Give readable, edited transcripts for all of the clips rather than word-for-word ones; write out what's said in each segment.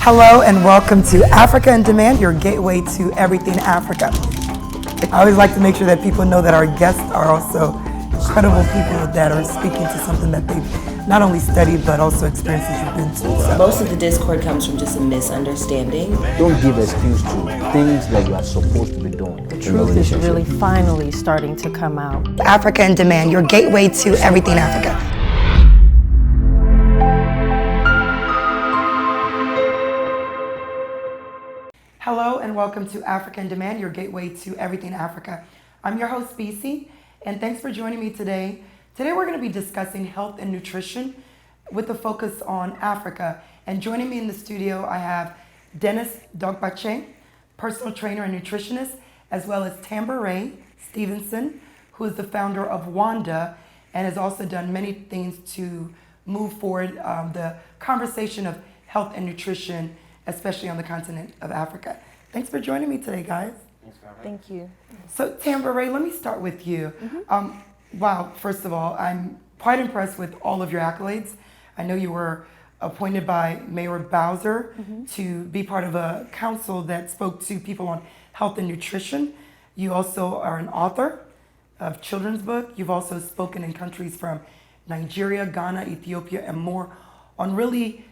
Hello and welcome to Africa in Demand, your gateway to everything Africa. I always like to make sure that people know that our guests are also incredible people that are speaking to something that they've not only studied but also experiences you've been to. So. Most of the discord comes from just a misunderstanding. Don't give excuse to things that you are supposed to be doing. The truth is really finally starting to come out. Africa in Demand, your gateway to everything Africa. Hello and welcome to Africa in Demand, your gateway to everything Africa. I'm your host, BC, and thanks for joining me today. Today we're going to be discussing health and nutrition with a focus on Africa. And joining me in the studio, I have Dennis Dogbatse, personal trainer and nutritionist, as well as Tamber Stevenson, who is the founder of WANDA and has also done many things to move forward the conversation of health and nutrition, especially on the continent of Africa. Thanks for joining me today, guys. Thank you. So Tamber, let me start with you. Wow, first of all, I'm quite impressed with all of your accolades. I know you were appointed by Mayor Bowser to be part of a council that spoke to people on health and nutrition. You also are an author of children's book. You've also spoken in countries from Nigeria, Ghana, Ethiopia, and more on really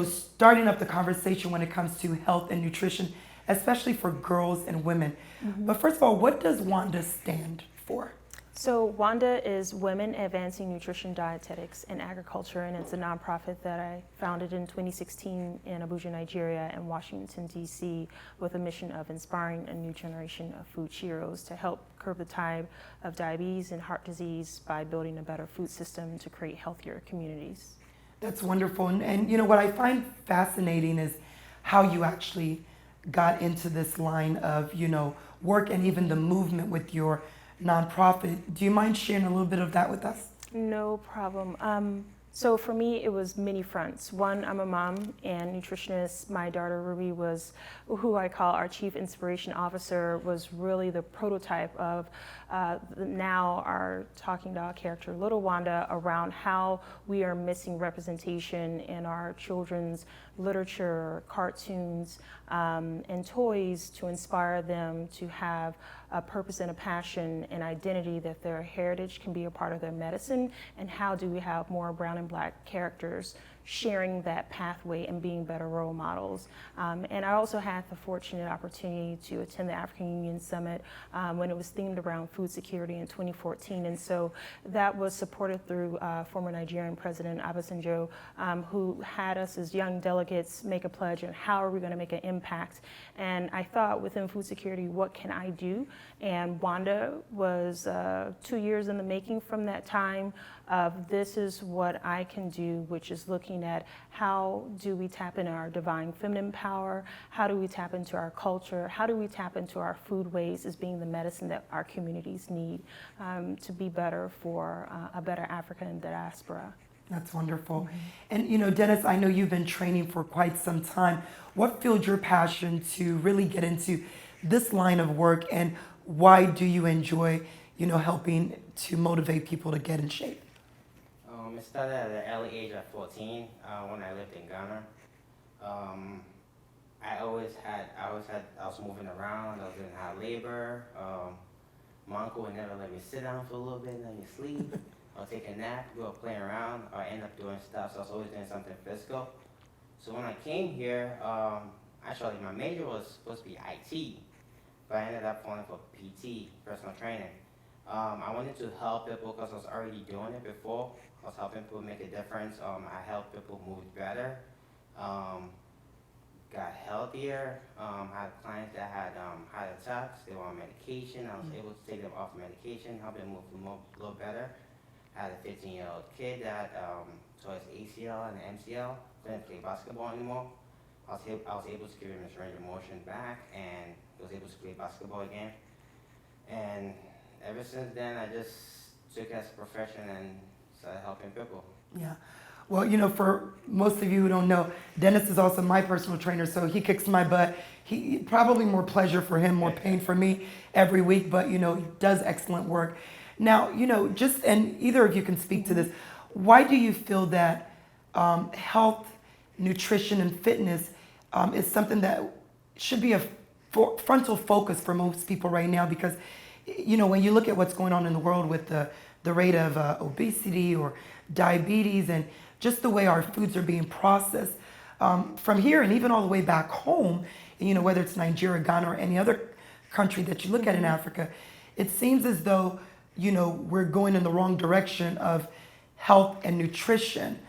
starting up the conversation when it comes to health and nutrition, especially for girls and women. But first of all, what does WANDA stand for? So WANDA is Women Advancing Nutrition, Dietetics, and Agriculture, and it's a nonprofit that I founded in 2016 in Abuja, Nigeria, and Washington, D.C., with a mission of inspiring a new generation of food heroes to help curb the tide of diabetes and heart disease by building a better food system to create healthier communities. That's wonderful. And what I find fascinating is how you actually got into this line of, work and even the movement with your nonprofit. Do you mind sharing a little bit of that with us? No problem. So for me, it was many fronts. One, I'm a mom and nutritionist. My daughter Ruby was, who I call our Chief Inspiration Officer, was really the prototype of now our talking dog character, Little Wanda, around how we are missing representation in our children's literature, cartoons, and toys to inspire them to have a purpose and a passion and identity, that their heritage can be a part of their medicine, and how do we have more brown and black characters sharing that pathway and being better role models. And I also had the fortunate opportunity to attend the African Union Summit when it was themed around food security in 2014. And so that was supported through former Nigerian President Obasanjo, who had us as young delegates make a pledge on how are we going to make an impact. And I thought, within food security, what can I do? And WANDA was 2 years in the making from that time of this is what I can do, which is looking at how do we tap into our divine feminine power, how do we tap into our culture, how do we tap into our food ways as being the medicine that our communities need to be better for a better Africa in diaspora. That's wonderful. And Dennis, I know you've been training for quite some time. What fueled your passion to really get into this line of work, and why do you enjoy helping to motivate people to get in shape? It started at an early age of 14 when I lived in Ghana. I was moving around. I was doing hard labor. My uncle would never let me sit down for a little bit and let me sleep. I'll take a nap, go playing around, or end up doing stuff. So I was always doing something physical. So when I came here, actually my major was supposed to be IT, but I ended up falling for PT, personal training. I wanted to help people because I was already doing it before. I was helping people make a difference. I helped people move better, got healthier. I had clients that had heart attacks. They were on medication. I was able to take them off medication, help them move a little better. I had a 15-year-old kid that tore his ACL and MCL, couldn't play basketball anymore. I was able to give him his range of motion back, and he was able to play basketball again. And ever since then, I just took it as a profession and started helping people. Yeah. Well, for most of you who don't know, Dennis is also my personal trainer, so he kicks my butt. He probably more pleasure for him, more pain for me every week, but he does excellent work. Now, and either of you can speak to this, why do you feel that health nutrition and fitness is something that should be a frontal focus for most people right now, because when you look at what's going on in the world with the rate of obesity or diabetes and just the way our foods are being processed from here and even all the way back home, whether it's Nigeria, Ghana, or any other country that you look at in Africa, it seems as though we're going in the wrong direction of health and nutrition.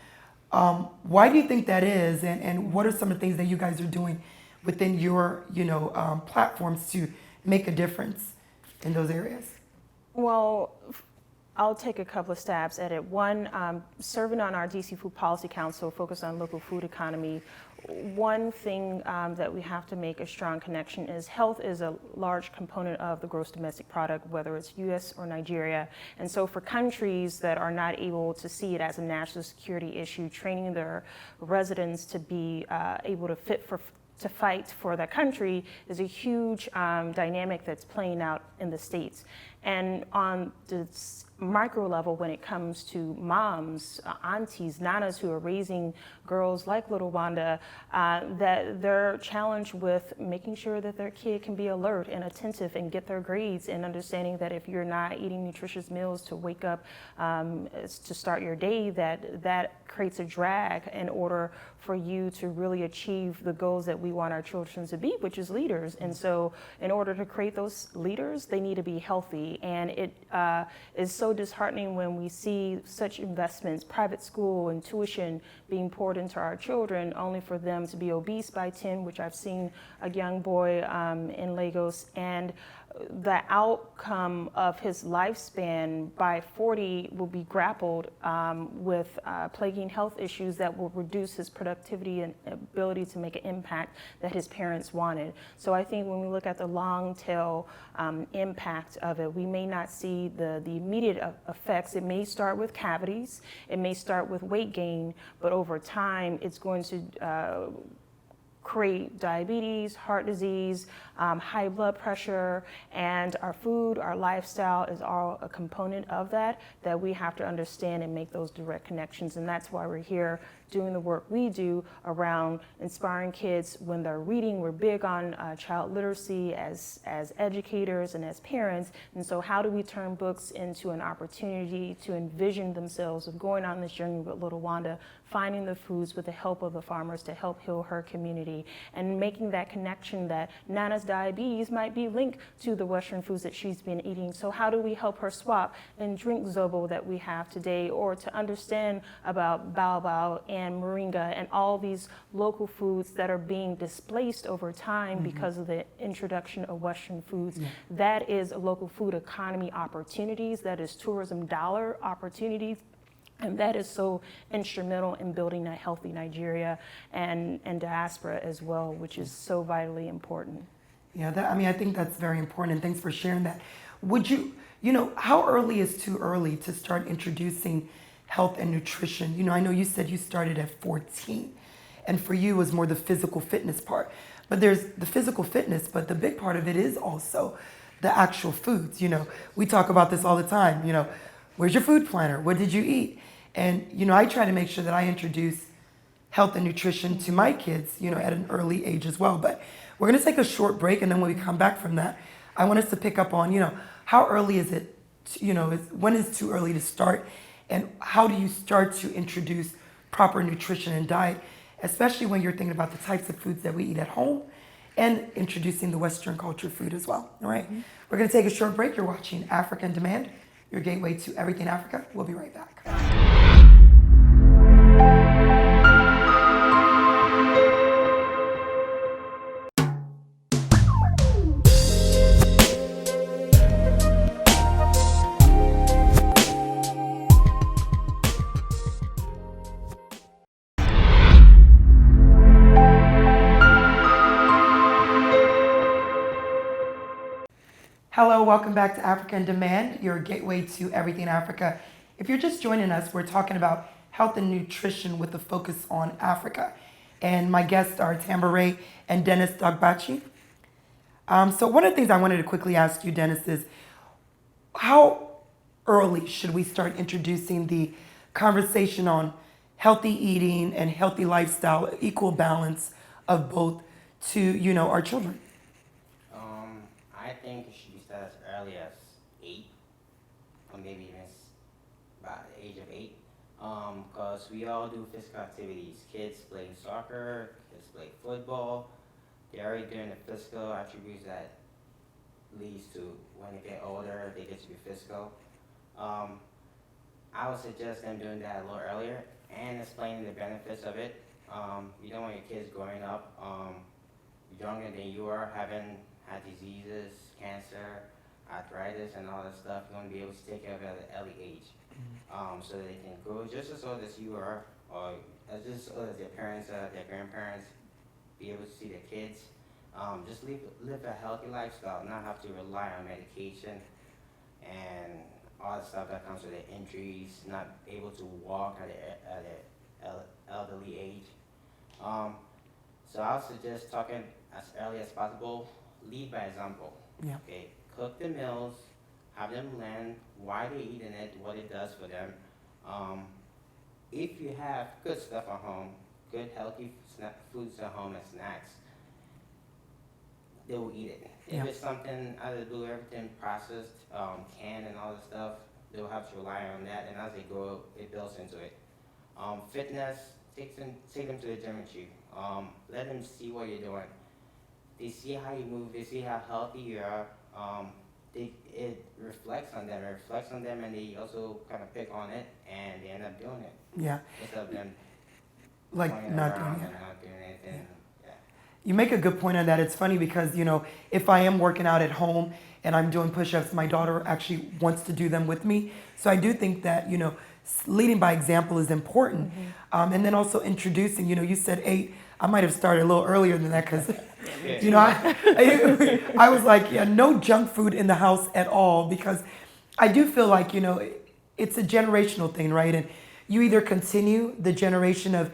Why do you think that is, and what are some of the things that you guys are doing within your platforms to make a difference in those areas? Well, I'll take a couple of stabs at it. One, serving on our DC Food Policy Council focused on local food economy. One thing that we have to make a strong connection is health is a large component of the gross domestic product, whether it's US or Nigeria. And so for countries that are not able to see it as a national security issue, training their residents to be able to fight for their country is a huge dynamic that's playing out in the States. And on the micro level, when it comes to moms, aunties, nanas who are raising girls like little Wanda, that they're challenged with making sure that their kid can be alert and attentive and get their grades, and understanding that if you're not eating nutritious meals to wake up to start your day, that creates a drag in order for you to really achieve the goals that we want our children to be, which is leaders. And so in order to create those leaders, they need to be healthy. And it is so disheartening when we see such investments, private school and tuition being poured into our children, only for them to be obese by 10, which I've seen a young boy in Lagos, and the outcome of his lifespan by 40 will be grappled with plaguing health issues that will reduce his productivity and ability to make an impact that his parents wanted. So I think when we look at the long tail impact of it, we may not see the immediate effects. It may start with cavities, it may start with weight gain, but over time it's going to create diabetes, heart disease, high blood pressure, and our food, our lifestyle is all a component of that we have to understand and make those direct connections. And that's why we're here doing the work we do around inspiring kids when they're reading. We're big on child literacy as educators and as parents. And so how do we turn books into an opportunity to envision themselves of going on this journey with little Wanda, finding the foods with the help of the farmers to help heal her community, and making that connection that Nana's diabetes might be linked to the Western foods that she's been eating. So how do we help her swap and drink Zobo that we have today, or to understand about baobab and moringa and all these local foods that are being displaced over time because of the introduction of Western foods. That is local food economy opportunities, that is tourism dollar opportunities. And that is so instrumental in building a healthy Nigeria and diaspora as well, which is so vitally important. Yeah, I think that's very important, and thanks for sharing that. Would how early is too early to start introducing health and nutrition? I know you said you started at 14, and for you it was more the physical fitness part. But there's the physical fitness, but the big part of it is also the actual foods. We talk about this all the time. Where's your food planner? What did you eat? And, I try to make sure that I introduce health and nutrition to my kids, at an early age as well. But we're going to take a short break, and then when we come back from that, I want us to pick up on, how early is it, when is too early to start, and how do you start to introduce proper nutrition and diet, especially when you're thinking about the types of foods that we eat at home and introducing the Western culture food as well. All right. We're going to take a short break. You're watching Africa in Demand, your gateway to everything Africa. We'll be right back. Hello, welcome back to Africa in Demand, your gateway to everything Africa. If you're just joining us, we're talking about health and nutrition with a focus on Africa. And my guests are Tamber and Dennis Dogbatse. So one of the things I wanted to quickly ask you, Dennis, is how early should we start introducing the conversation on healthy eating and healthy lifestyle, equal balance of both to, our children? I think it should be started as early as 8, or maybe even about the age of 8. Because we all do physical activities. Kids playing soccer, kids play football. They're already doing the physical attributes that leads to when they get older, they get to be physical. I would suggest them doing that a little earlier and explaining the benefits of it. You don't want your kids growing up younger than you are, having had diseases, cancer, arthritis, and all that stuff. You want to be able to take care of it at an early age, so that they can grow just as old as you are, or just as old as their parents, their grandparents, be able to see their kids. Just live a healthy lifestyle, not have to rely on medication and all the stuff that comes with the injuries, not able to walk at an elderly age. So I would suggest talking as early as possible. Lead by example. Yeah. Okay, cook the meals, have them learn why they're eating it, what it does for them. If you have good stuff at home, good healthy foods at home and snacks, they will eat it. Yeah. If it's something out of the blue, everything processed, canned and all that stuff, they'll have to rely on that, and as they grow, it builds into it. Fitness, take them to the gym with you. Let them see what you're doing. They see how you move, they see how healthy you are. It reflects on them. It reflects on them, and they also kind of pick on it, and they end up doing it. Yeah. Instead of them Like playing not around doing it. and not doing anything. Yeah. You make a good point on that. It's funny because, if I am working out at home and I'm doing push-ups, my daughter actually wants to do them with me. So I do think that, leading by example is important. And then also introducing, you said 8. I might have started a little earlier than that because, I was like, no junk food in the house at all, because I do feel like, it's a generational thing, right? And you either continue the generation of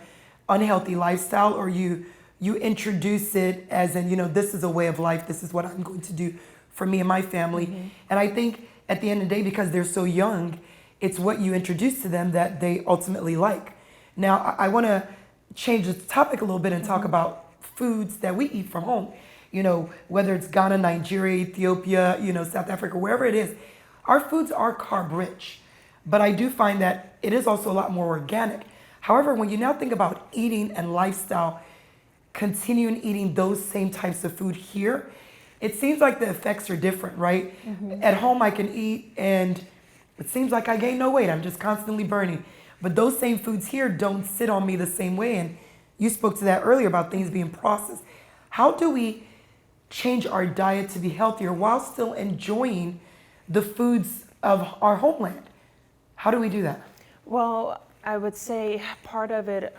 unhealthy lifestyle, or you introduce it as in, this is a way of life. This is what I'm going to do for me and my family. And I think at the end of the day, because they're so young, it's what you introduce to them that they ultimately like. Now, I want to change the topic a little bit and talk about foods that we eat from home. Whether it's Ghana, Nigeria, Ethiopia, South Africa, wherever it is, our foods are carb rich. But I do find that it is also a lot more organic. However, when you now think about eating and lifestyle, continuing eating those same types of food here, it seems like the effects are different, right? At home, I can eat and it seems like I gain no weight. I'm just constantly burning. But those same foods here don't sit on me the same way. And you spoke to that earlier about things being processed. How do we change our diet to be healthier while still enjoying the foods of our homeland? How do we do that? Well, I would say part of it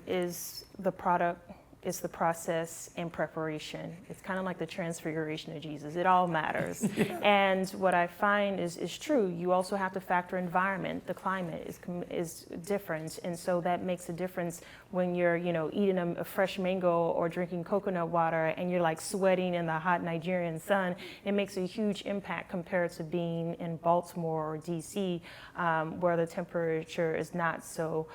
is the product, is the process and preparation. It's kind of like the transfiguration of Jesus. It all matters. And what I find is true. You also have to factor environment. The climate is different. And so that makes a difference when you're, eating a fresh mango or drinking coconut water and you're like sweating in the hot Nigerian sun. It makes a huge impact compared to being in Baltimore or DC, where the temperature is not so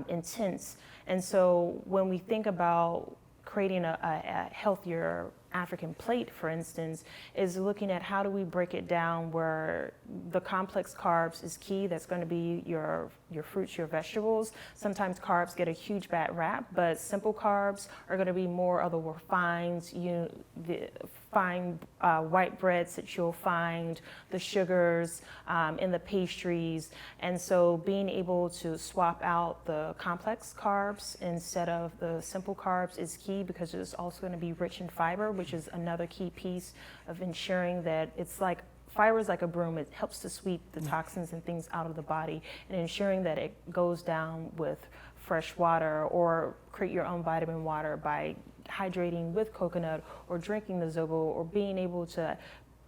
intense. And so when we think about creating a healthier African plate, for instance, is looking at how do we break it down where the complex carbs is key. That's going to be your fruits, your vegetables. Sometimes carbs get a huge bad rap, but simple carbs are going to be more of the refined, the fine white breads that you'll find, the sugars in the pastries. And so being able to swap out the complex carbs instead of the simple carbs is key, because it's also going to be rich in fiber, which is another key piece of ensuring that it's like fiber is like a broom. It helps to sweep the toxins and things out of the body, and ensuring that it goes down with fresh water, or create your own vitamin water by hydrating with coconut or drinking the zobo, or being able to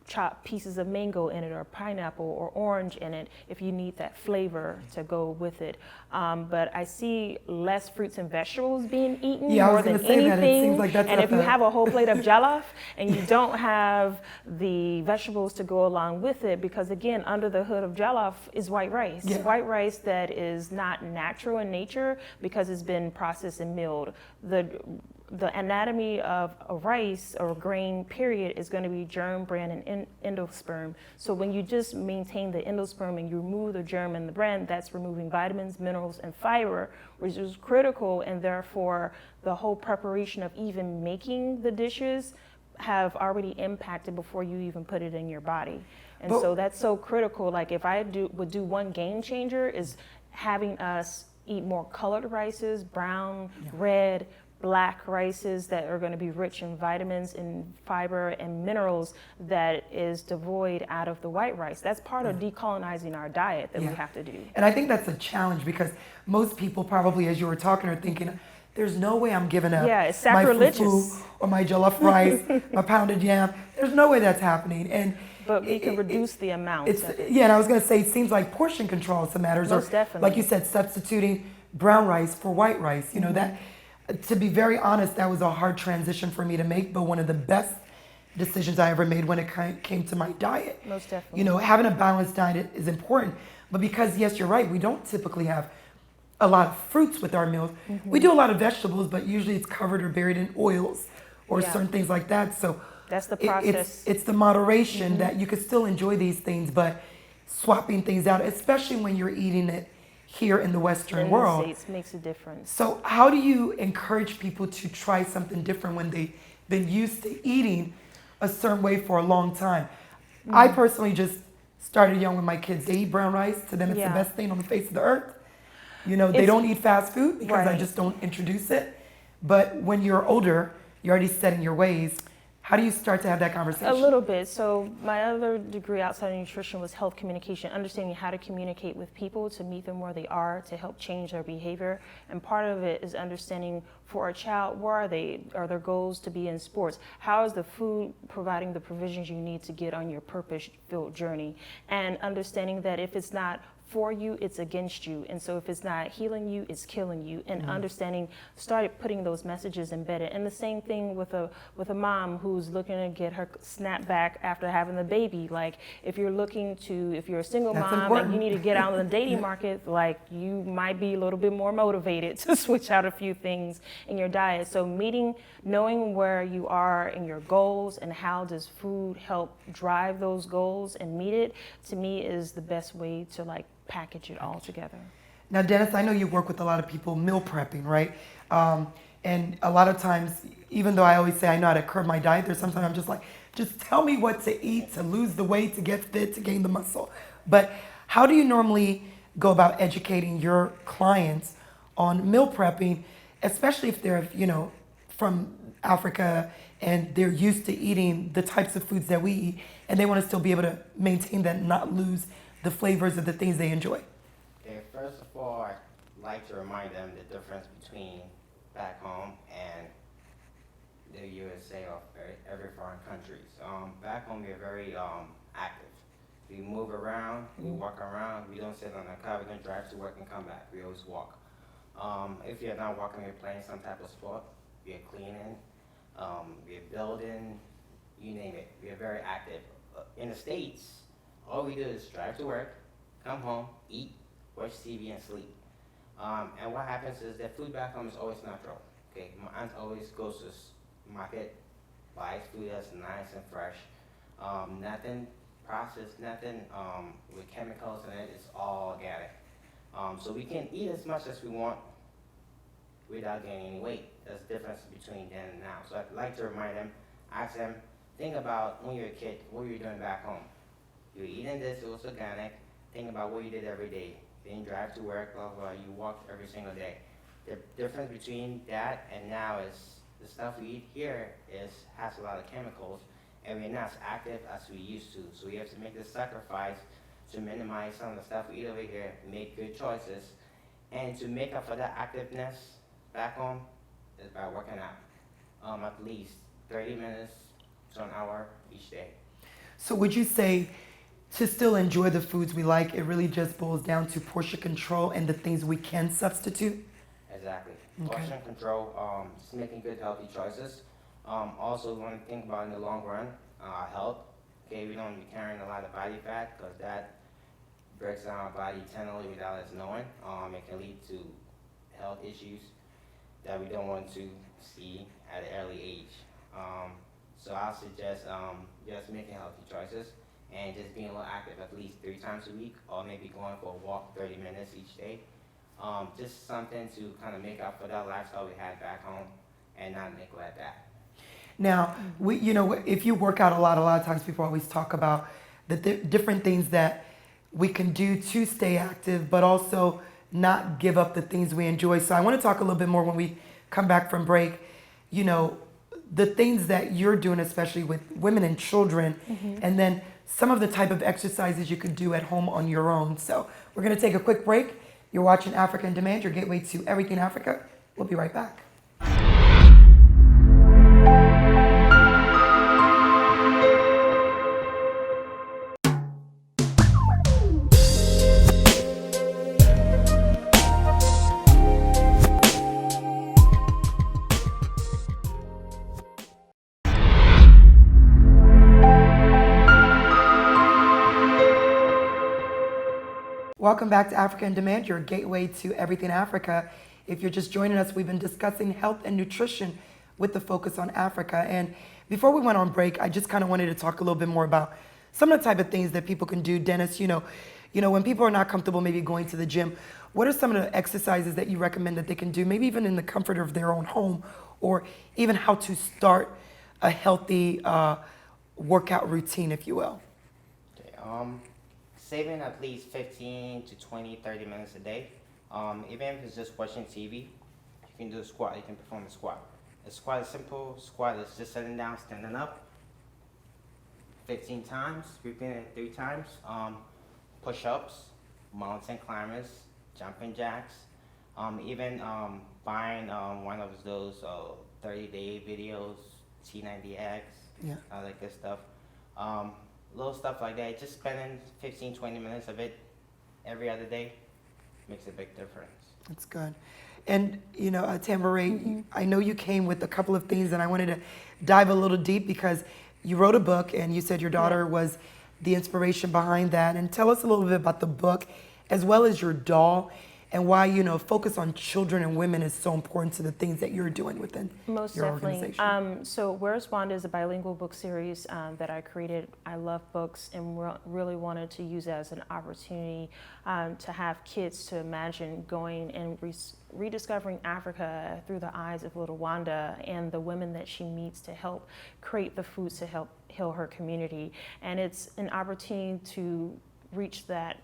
chop pieces of mango in it or pineapple or orange in it if you need that flavor to go with it. But I see less fruits and vegetables being eaten Yeah, I more was gonna than say that. It anything. seems like that's And at if you the- have a whole plate of jollof and you don't have the vegetables to go along with it, because again, under the hood of jollof is white rice. Yeah. White rice that is not natural in nature because it's been processed and milled. The anatomy of a rice or a grain, period, is going to be germ, bran, and endosperm. So when you just maintain the endosperm and you remove the germ and the bran, that's removing vitamins, minerals, and fiber, which is critical, and therefore the whole preparation of even making the dishes have already impacted before you even put it in your body. And But- so that's so critical. Like if I would do one game changer is having us eat more colored rices, brown, red, black rices that are going to be rich in vitamins and fiber and minerals that is devoid out of the white rice. That's part of decolonizing our diet that we have to do. And I think that's a challenge because most people probably, as you were talking, are thinking, there's no way I'm giving up Yeah, it's my sacrilegious. fufu or my jollof rice, my pounded yam. There's no way that's happening. And But we can reduce the amount it's, of it. yeah, and I was going to say, it seems like portion control also matters. Most or, definitely. like you said, substituting brown rice for white rice. You know, that, to be very honest, that was a hard transition for me to make, but one of the best decisions I ever made when it came to my diet. Most definitely. You know, having a balanced diet is important, but because, yes, you're right, we don't typically have a lot of fruits with our meals. We do a lot of vegetables, but usually it's covered or buried in oils or Yeah. certain things like that. So That's the it's, process. it's the moderation that you can still enjoy these things, but swapping things out, especially when you're eating it here in the Western in world. the States makes a difference. So how do you encourage people to try something different when they've been used to eating a certain way for a long time? I personally just started young with my kids. They eat brown rice. To them, it's Yeah. the best thing on the face of the earth. You know, they It's- don't eat fast food because I Right. just don't introduce it. But when you're older, you're already set in your ways. How do you start to have that conversation? A little bit. So my other degree outside of nutrition was health communication, understanding how to communicate with people to meet them where they are, to help change their behavior. And part of it is understanding for a child, where are they? Are their goals to be in sports? How is the food providing the provisions you need to get on your purpose-filled journey? And understanding that if it's not for you, it's against you. And so if it's not healing you, it's killing you. And understanding, started putting those messages embedded. And the same thing with a mom who's looking to get her snapback after having the baby. Like if you're a single That's mom important. and you need to get out on the dating market, like you might be a little bit more motivated to switch out a few things in your diet. So knowing where you are in your goals and how does food help drive those goals and meet it, to me is the best way to like package it all together. Now, Dennis, I know you work with a lot of people meal prepping, right? And a lot of times, even though I always say I know how to curb my diet, there's sometimes I'm just like, just tell me what to eat to lose the weight, to get fit, to gain the muscle. But how do you normally go about educating your clients on meal prepping, especially if they're, you know, from Africa and they're used to eating the types of foods that we eat, and they want to still be able to maintain that and not lose the flavors of the things they enjoy? Okay, first of all, I'd like to remind them the difference between back home and the USA or every foreign countries. Back home, we're very active. We move around, we walk around, we don't sit on a car, we don't drive to work and come back, we always walk. If you're not walking, you're playing some type of sport, we're cleaning, we're building, you name it, we're very active. In the States, all we do is drive to work, come home, eat, watch TV, and sleep. And what happens is that food back home is always natural. Okay, my aunt always goes to market, buys food that's nice and fresh, nothing processed, nothing with chemicals in it. It's all organic. So we can eat as much as we want without gaining any weight. That's the difference between then and now. So I'd like to remind them, ask them, think about when you're a kid, what were you doing back home? You're eating this, it was organic. Think about what you did every day. Then you drive to work, blah, blah, you walk every single day. The difference between that and now is the stuff we eat here has a lot of chemicals, and we're not as active as we used to. So we have to make the sacrifice to minimize some of the stuff we eat over here, make good choices, and to make up for that activeness back home is by working out. At least 30 minutes to an hour each day. So would you say to still enjoy the foods we like, it really just boils down to portion control and the things we can substitute? Exactly. Okay. Portion control, just making good healthy choices. Also, we want to think about in the long run, health. Okay, we don't be carrying a lot of body fat because that breaks down our body internally without us knowing. It can lead to health issues that we don't want to see at an early age. So I'll suggest just making healthy choices and just being a little active at least 3 times a week, or maybe going for a walk 30 minutes each day. Just something to kind of make up for that lifestyle we had back home and not neglect that. Now, if you work out a lot of times people always talk about the different things that we can do to stay active, but also not give up the things we enjoy. So I want to talk a little bit more when we come back from break, the things that you're doing, especially with women and children, and then some of the type of exercises you could do at home on your own. So we're going to take a quick break. You're watching Africa in Demand, your gateway to everything Africa. We'll be right back. Welcome back to Africa in Demand, your gateway to everything Africa. If you're just joining us, we've been discussing health and nutrition with the focus on Africa. And before we went on break, I just kind of wanted to talk a little bit more about some of the type of things that people can do. Dennis, when people are not comfortable maybe going to the gym, what are some of the exercises that you recommend that they can do, maybe even in the comfort of their own home, or even how to start a healthy workout routine, if you will? Okay, saving at least 15 to 20, 30 minutes a day. Even if it's just watching TV, you can do a squat, you can perform a squat. A squat is simple. Squat is just sitting down, standing up 15 times, repeating it 3 times. Push-ups, mountain climbers, jumping jacks, even buying one of those 30-day videos, T90X, Yeah. like this stuff. Little stuff like that, just spending 15, 20 minutes of it every other day makes a big difference. That's good. And, Tamber, I know you came with a couple of things, and I wanted to dive a little deep because you wrote a book and you said your daughter was the inspiration behind that. And tell us a little bit about the book as well as your doll and why, focus on children and women is so important to the things that you're doing within Most your definitely. organization. So Where's Wanda is a bilingual book series that I created. I love books and really wanted to use it as an opportunity to have kids to imagine going and rediscovering Africa through the eyes of little Wanda and the women that she meets to help create the foods to help heal her community. And it's an opportunity to reach that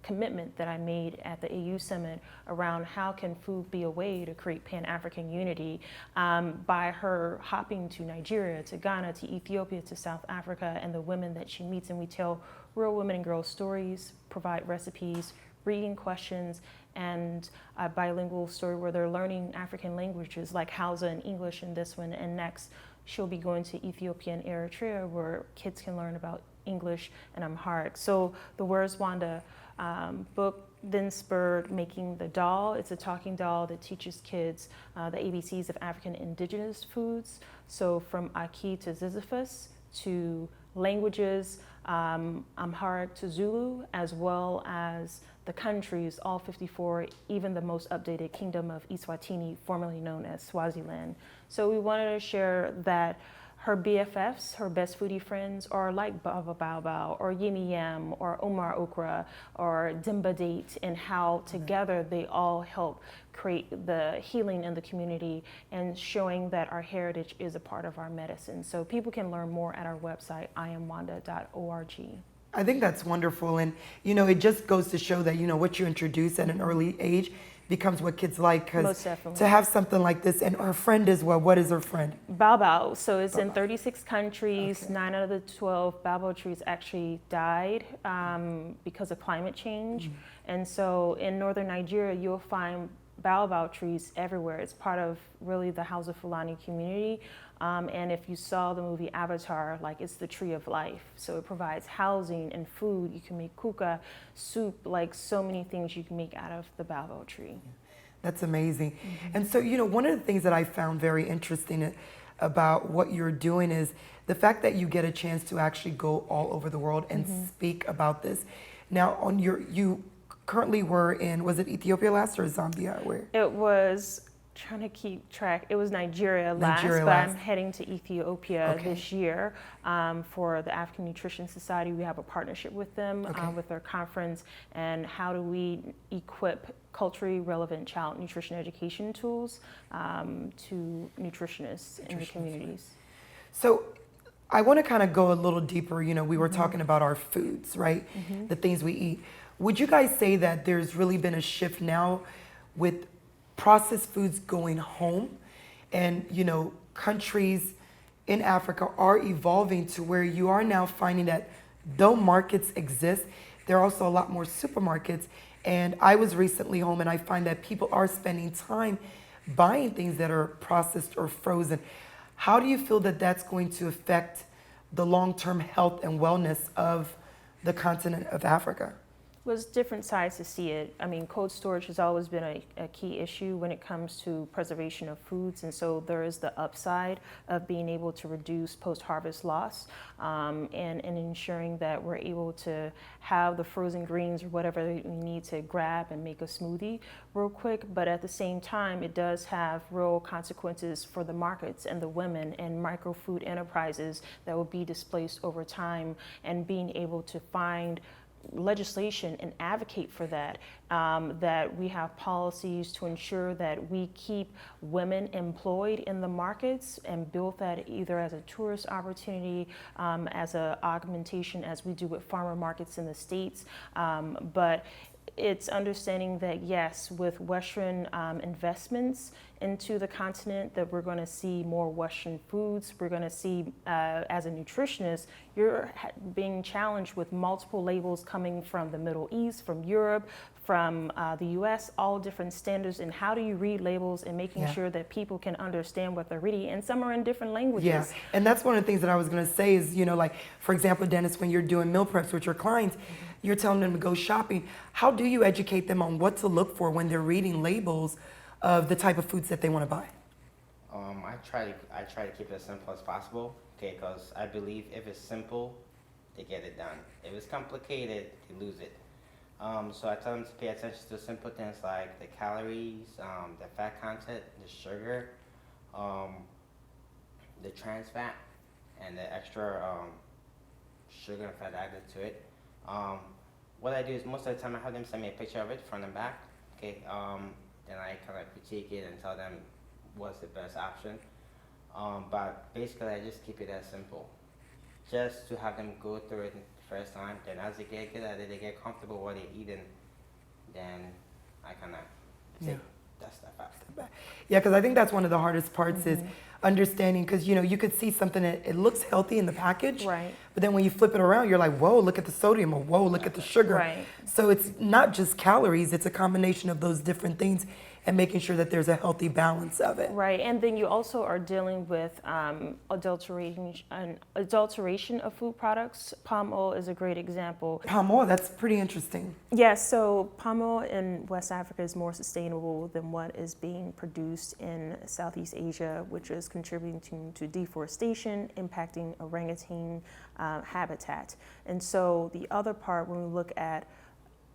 commitment that I made at the AU Summit around how can food be a way to create Pan-African unity by her hopping to Nigeria, to Ghana, to Ethiopia, to South Africa, and the women that she meets. And we tell real women and girls stories, provide recipes, reading questions, and a bilingual story where they're learning African languages like Hausa and English in this one. And next, she'll be going to Ethiopia and Eritrea where kids can learn about English and Amharic. So the Where's Wanda book then spurred making the doll. It's a talking doll that teaches kids the ABCs of African indigenous foods. So from Aki to Sisyphus to languages, Amharic to Zulu, as well as the countries, all 54, even the most updated kingdom of Eswatini, formerly known as Swaziland. So we wanted to share that her BFFs, her best foodie friends, are like Baba Bao Bao or Yimi Yam or Omar Okra or Dimba Date, and how together they all help create the healing in the community and showing that our heritage is a part of our medicine. So people can learn more at our website, iamwanda.org. I think that's wonderful. And, it just goes to show that, what you introduce at an early age becomes what kids like. Most definitely. To have something like this, and her friend is what is her friend? Bao Bao. So it's in Bao Bao. 36 countries. Okay. 9 out of the 12 Bao Bao trees actually died because of climate change. And so in northern Nigeria, you'll find baobab trees everywhere. It's part of really the House of Fulani community. And if you saw the movie Avatar, like it's the tree of life. So it provides housing and food. You can make kuka, soup, like so many things you can make out of the baobab tree. That's amazing. And so, one of the things that I found very interesting about what you're doing is the fact that you get a chance to actually go all over the world and speak about this. Now, you currently were in, was it Ethiopia last or Zambia? Where? It was, trying to keep track, it was Nigeria last, but I'm heading to Ethiopia this year for the African Nutrition Society. We have a partnership with them with their conference, and how do we equip culturally relevant child nutrition education tools to nutritionists in the communities. So I want to kind of go a little deeper. We were talking about our foods, right? The things we eat. Would you guys say that there's really been a shift now with processed foods going home, and countries in Africa are evolving to where you are now finding that though markets exist, there are also a lot more supermarkets. And I was recently home, and I find that people are spending time buying things that are processed or frozen. How do you feel that that's going to affect the long-term health and wellness of the continent of Africa? Was different sides to see it. I mean, cold storage has always been a key issue when it comes to preservation of foods, and so there is the upside of being able to reduce post-harvest loss and ensuring that we're able to have the frozen greens or whatever we need to grab and make a smoothie real quick. But at the same time, it does have real consequences for the markets and the women and micro food enterprises that will be displaced over time, and being able to find legislation and advocate for that, that we have policies to ensure that we keep women employed in the markets and build that either as a tourist opportunity, as an augmentation as we do with farmer markets in the States. But it's understanding that yes, with Western investments into the continent, that we're going to see more Western foods. We're going to see, as a nutritionist, you're being challenged with multiple labels coming from the Middle East, from Europe, from the US, all different standards. And how do you read labels and making sure that people can understand what they're reading? And some are in different languages. Yeah, and that's one of the things that I was going to say is, like, for example, Dennis, when you're doing meal preps with your clients, you're telling them to go shopping. How do you educate them on what to look for when they're reading labels of the type of foods that they want to buy? I try to keep it as simple as possible, because I believe if it's simple, they get it done. If it's complicated, they lose it. So I tell them to pay attention to simple things like the calories, the fat content, the sugar, the trans fat, and the extra sugar and fat added to it. What I do is most of the time I have them send me a picture of it front and back. Then I kind of critique it and tell them what's the best option. But basically I just keep it as simple, just to have them go through it the first time. Then as they get good at it, they get comfortable what they're eating, then I kind of take that stuff out. Yeah, because I think that's one of the hardest parts is understanding, because you could see something that it looks healthy in the package, right? But then when you flip it around, you're like, whoa, look at the sodium, or whoa, look at the sugar. Right. So it's not just calories, it's a combination of those different things and making sure that there's a healthy balance of it. Right, and then you also are dealing with adulteration of food products. Palm oil is a great example. Palm oil, that's pretty interesting. Yes, so palm oil in West Africa is more sustainable than what is being produced in Southeast Asia, which is contributing to deforestation, impacting orangutan habitat. And so the other part, when we look at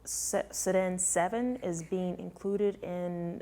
Sudan 7 is being included in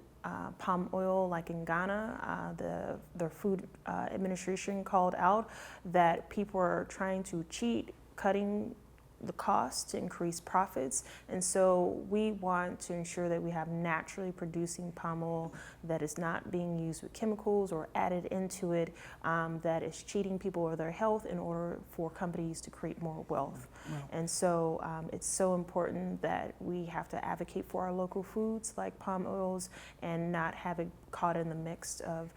palm oil, like in Ghana. The Food Administration called out that people are trying to cheat, cutting the cost to increase profits. And so we want to ensure that we have naturally producing palm oil that is not being used with chemicals or added into it, that is cheating people of their health in order for companies to create more wealth. Wow. And so it's so important that we have to advocate for our local foods like palm oils and not have it caught in the mix of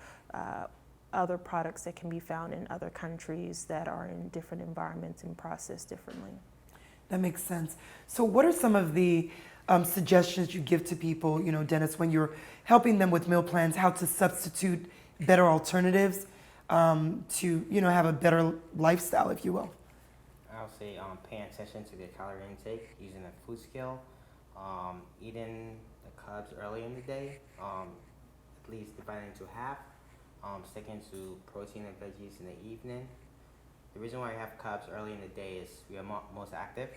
other products that can be found in other countries that are in different environments and processed differently. That makes sense. So what are some of the suggestions you give to people, Dennis, when you're helping them with meal plans, how to substitute better alternatives to, have a better lifestyle, if you will? I'll say paying attention to their calorie intake, using a food scale, eating the carbs early in the day, at least divided into half, sticking to protein and veggies in the evening. The reason why we have carbs early in the day is we are most active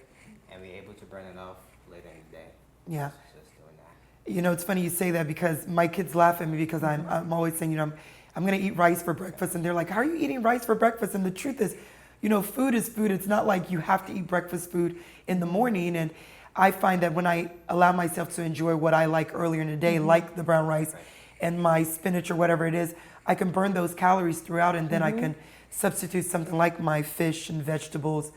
and we're able to burn it off later in the day. Yeah. Just doing that. It's funny you say that because my kids laugh at me because I'm always saying, I'm going to eat rice for breakfast. And they're like, how are you eating rice for breakfast? And the truth is, food is food. It's not like you have to eat breakfast food in the morning. And I find that when I allow myself to enjoy what I like earlier in the day, like the brown rice and my spinach or whatever it is, I can burn those calories throughout, and then I can substitute something like my fish and vegetables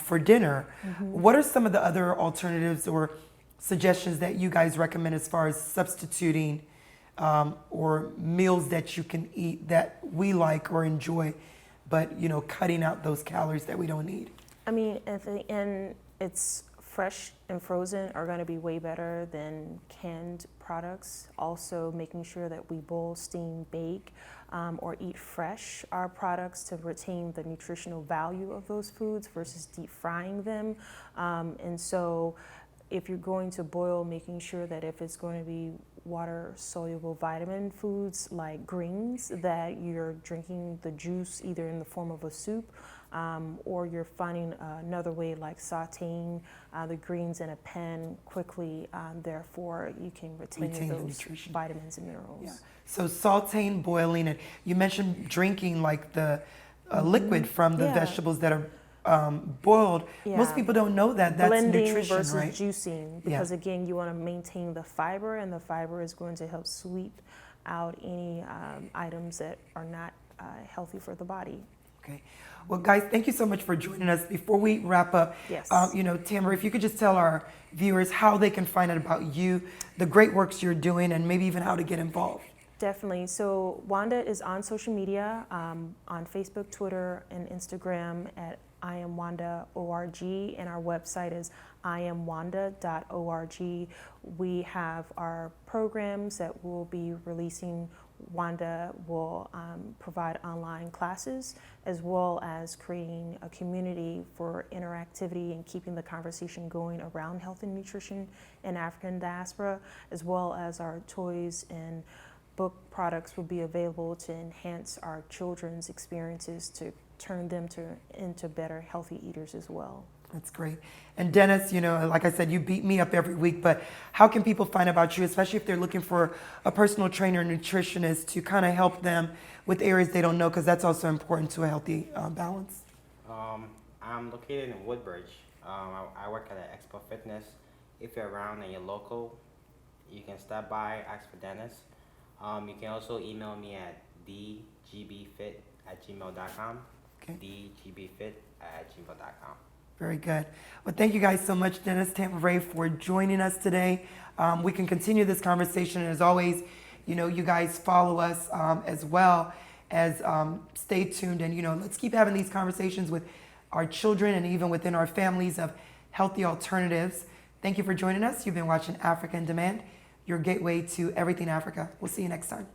for dinner. What are some of the other alternatives or suggestions that you guys recommend as far as substituting or meals that you can eat that we like or enjoy, but cutting out those calories that we don't need? I mean, at the end, it's fresh and frozen are going to be way better than canned products. Also, making sure that we boil, steam, bake, or eat fresh our products to retain the nutritional value of those foods versus deep frying them. And so, if you're going to boil, making sure that if it's going to be water-soluble vitamin foods like greens, that you're drinking the juice either in the form of a soup or you're finding another way like sauteing the greens in a pan quickly, therefore you can retain those vitamins and minerals. Yeah. So sauteing, boiling, and you mentioned drinking like the liquid from the vegetables that are boiled. Most people don't know that that's blending nutrition, versus right? juicing, because again, you want to maintain the fiber, and the fiber is going to help sweep out any items that are not healthy for the body. Okay. Well, guys, thank you so much for joining us. Before we wrap up, Tamber, if you could just tell our viewers how they can find out about you, the great works you're doing, and maybe even how to get involved. Definitely. So WANDA is on social media, on Facebook, Twitter, and Instagram at IamWANDA.org, and our website is IamWANDA.org. We have our programs that we'll be releasing. WANDA will provide online classes, as well as creating a community for interactivity and keeping the conversation going around health and nutrition in African diaspora, as well as our toys and book products will be available to enhance our children's experiences, to turn them into better healthy eaters as well. That's great. And Dennis, like I said, you beat me up every week, but how can people find about you, especially if they're looking for a personal trainer or nutritionist to kind of help them with areas they don't know, because that's also important to a healthy balance? I'm located in Woodbridge. I work at an Expo Fitness. If you're around and you're local, you can stop by, ask for Dennis. You can also email me at dgbfit@gmail.com. Okay. dgbfit@gmail.com. Very good. Well, thank you guys so much, Dennis, Tamber, for joining us today. We can continue this conversation. And as always, you guys follow us as well as stay tuned. And, let's keep having these conversations with our children and even within our families of healthy alternatives. Thank you for joining us. You've been watching Africa in Demand, your gateway to everything Africa. We'll see you next time.